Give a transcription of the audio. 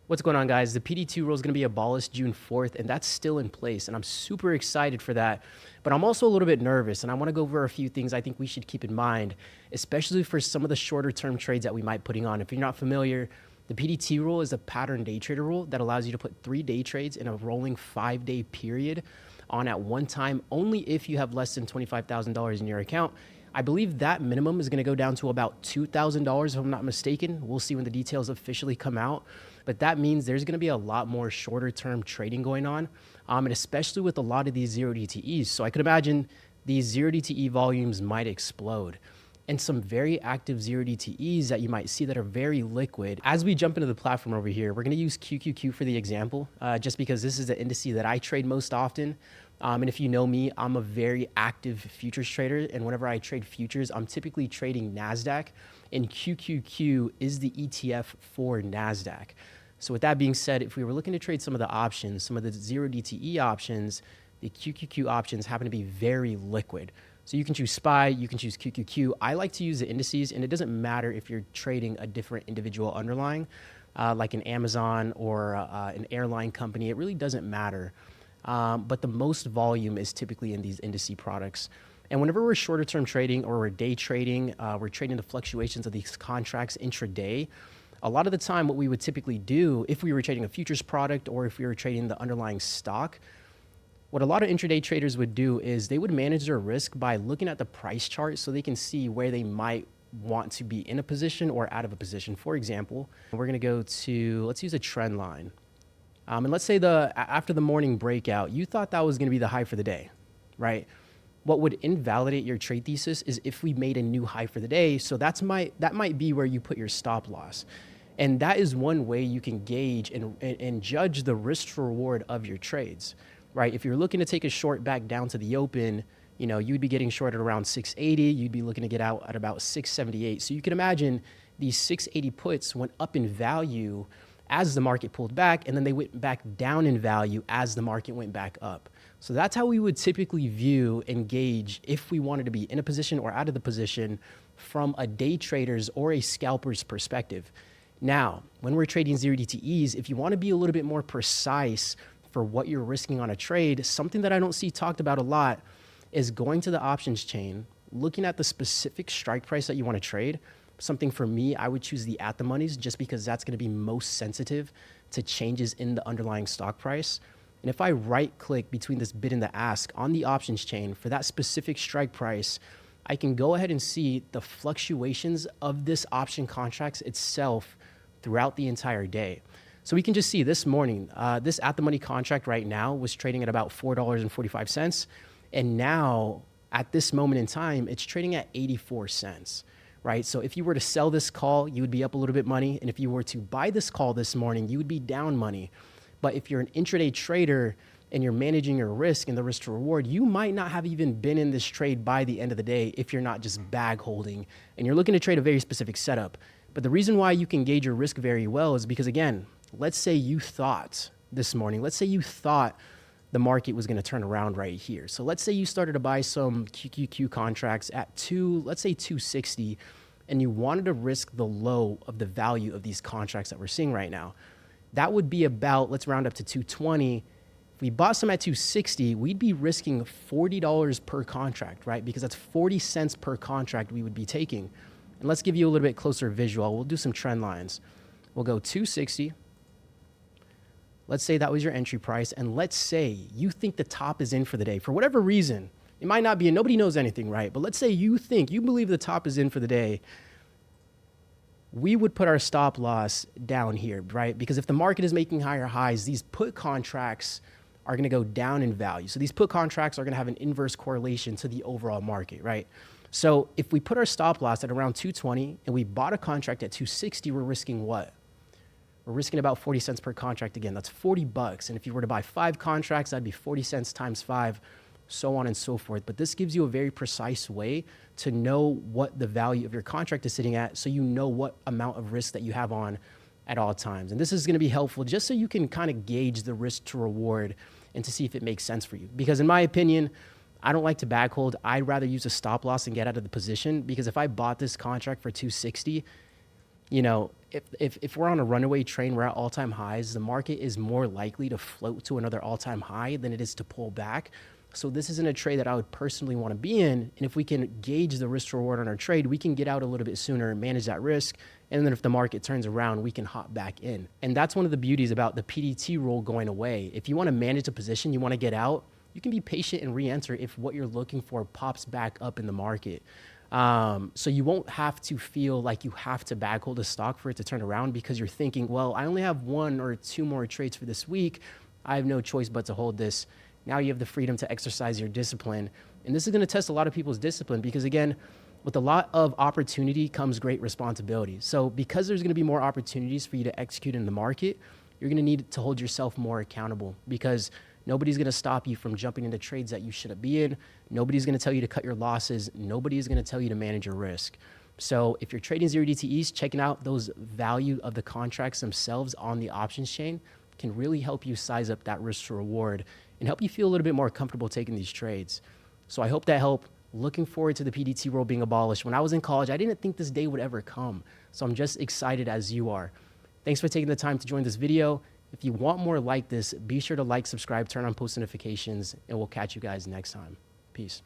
What's going on, guys? The PDT rule is going to be abolished June 4th, and that's still in place, and I'm super excited for that. But I'm also a little bit nervous, and I want to go over a few things I think we should keep in mind, especially for some of the shorter-term trades that we might be putting on. If you're not familiar, the PDT rule is a pattern day trader rule that allows you to put 3 day trades in a rolling 5-day period on at one time, only if you have less than $25,000 in your account. I believe that minimum is going to go down to about $2,000 if I'm not mistaken. We'll see when the details officially come out. But that means there's going to be a lot more shorter term trading going on, and especially with a lot of these 0 DTEs. So I could imagine these 0 DTE volumes might explode. And some very active 0 DTEs that you might see that are very liquid. As we jump into the platform over here, we're going to use QQQ for the example, just because this is the indice that I trade most often. And if you know me, I'm a very active futures trader. And whenever I trade futures, I'm typically trading NASDAQ. And QQQ is the ETF for NASDAQ. So with that being said, if we were looking to trade some of the options, some of the 0 DTE options, the QQQ options happen to be very liquid. So you can choose SPY, you can choose QQQ. I like to use the indices, and it doesn't matter if you're trading a different individual underlying, like an Amazon or an airline company. It really doesn't matter. But the most volume is typically in these indice products. And whenever we're shorter term trading or we're day trading, we're trading the fluctuations of these contracts intraday. A lot of the time what we would typically do if we were trading a futures product or if we were trading the underlying stock, what a lot of intraday traders would do is they would manage their risk by looking at the price chart so they can see where they might want to be in a position or out of a position. For example, we're going to go to, let's use a trend line. And let's say after the morning breakout, you thought that was going to be the high for the day, right? What would invalidate your trade thesis is if we made a new high for the day. So that might be where you put your stop loss. And that is one way you can gauge and judge the risk to reward of your trades, right? If you're looking to take a short back down to the open, you'd be getting short at around 680. You'd be looking to get out at about 678. So you can imagine these 680 puts went up in value as the market pulled back, and then they went back down in value as the market went back up. So that's how we would typically view and gauge if we wanted to be in a position or out of the position from a day trader's or a scalper's perspective. Now, when we're trading 0 DTEs, if you want to be a little bit more precise for what you're risking on a trade, something that I don't see talked about a lot is going to the options chain, looking at the specific strike price that you want to trade. Something for me, I would choose the at the monies just because that's going to be most sensitive to changes in the underlying stock price. And if I right click between this bid and the ask on the options chain for that specific strike price, I can go ahead and see the fluctuations of this option contracts itself throughout the entire day. So we can just see this morning, this at the money contract right now was trading at about $4.45. And now at this moment in time, it's trading at 84 cents. Right? So if you were to sell this call, you would be up a little bit money. And if you were to buy this call this morning, you would be down money. But if you're an intraday trader and you're managing your risk and the risk to reward, you might not have even been in this trade by the end of the day if you're not just bag holding and you're looking to trade a very specific setup. But the reason why you can gauge your risk very well is because, again, let's say you thought this morning, let's say you thought the market was going to turn around right here. So let's say you started to buy some QQQ contracts at let's say 260, and you wanted to risk the low of the value of these contracts that we're seeing right now. That would be about, let's round up to 220. If we bought some at 260, we'd be risking $40 per contract, right? Because that's 40 cents per contract we would be taking. And let's give you a little bit closer visual. We'll do some trend lines. We'll go 260. Let's say that was your entry price, and let's say you think the top is in for the day. For whatever reason, it might not be, and nobody knows anything, right? But let's say you believe the top is in for the day. We would put our stop loss down here, right? Because if the market is making higher highs, these put contracts are going to go down in value. So these put contracts are going to have an inverse correlation to the overall market, right? So if we put our stop loss at around 220 and we bought a contract at 260, we're risking what? We're risking about 40 cents per contract. Again, that's $40. And if you were to buy 5 contracts, that'd be 40 cents times 5, so on and so forth. But this gives you a very precise way to know what the value of your contract is sitting at, so you know what amount of risk that you have on at all times. And this is going to be helpful just so you can kind of gauge the risk to reward and to see if it makes sense for you. Because in my opinion, I don't like to bag hold. I'd rather use a stop loss and get out of the position, because if I bought this contract for 260, if we're on a runaway train, we're at all-time highs, the market is more likely to float to another all-time high than it is to pull back. So this isn't a trade that I would personally want to be in. And if we can gauge the risk reward on our trade, we can get out a little bit sooner and manage that risk. And then if the market turns around, we can hop back in. And that's one of the beauties about the PDT rule going away. If you want to manage a position, you want to get out, you can be patient and re-enter if what you're looking for pops back up in the market. So you won't have to feel like you have to bag hold a stock for it to turn around because you're thinking, well, I only have 1 or 2 more trades for this week. I have no choice but to hold this. Now you have the freedom to exercise your discipline. And this is going to test a lot of people's discipline because, again, with a lot of opportunity comes great responsibility. So because there's going to be more opportunities for you to execute in the market, you're going to need to hold yourself more accountable because nobody's going to stop you from jumping into trades that you shouldn't be in. Nobody's going to tell you to cut your losses. Nobody is going to tell you to manage your risk. So if you're trading 0 DTEs, checking out those value of the contracts themselves on the options chain can really help you size up that risk to reward and help you feel a little bit more comfortable taking these trades. So I hope that helped. Looking forward to the PDT rule being abolished. When I was in college, I didn't think this day would ever come. So I'm just excited as you are. Thanks for taking the time to join this video. If you want more like this, be sure to like, subscribe, turn on post notifications, and we'll catch you guys next time. Peace.